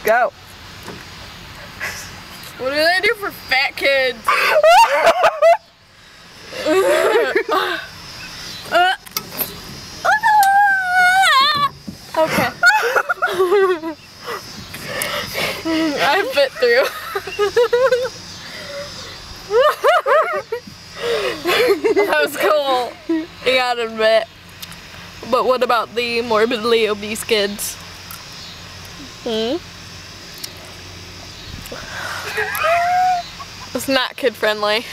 Go. What do they do for fat kids? Okay. I fit through. That was cool. You gotta admit. But what about the morbidly obese kids? It's not kid friendly.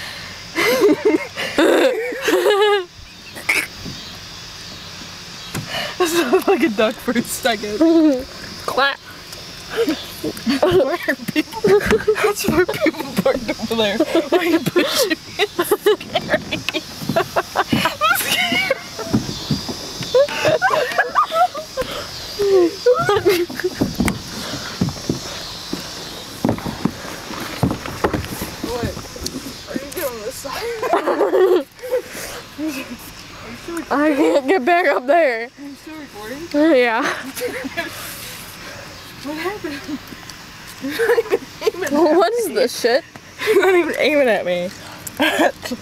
That sounds like a duck for a second. Clap. Why are people? That's why people parked over there. Why are you pushing me? It's What? Are you doing this side? I can't get back up there. Are you still recording? Yeah. What happened? You're not even aiming at What is this shit? You're not even aiming at me. That's the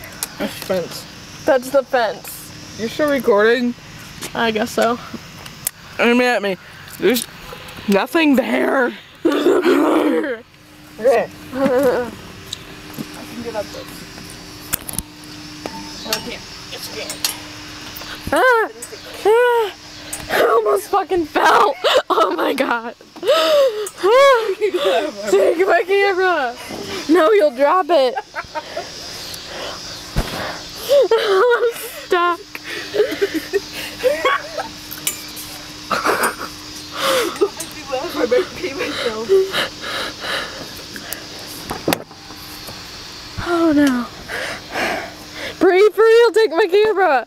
fence. That's the fence. You're still recording? I guess so. Aim at me. There's nothing there. Okay. I can get up this. No, I can't. It's scared. I almost fucking fell. Oh my god. Take my camera. No, you'll drop it. I'm stuck. I better pee myself. Oh no. Breathe for real, take my camera.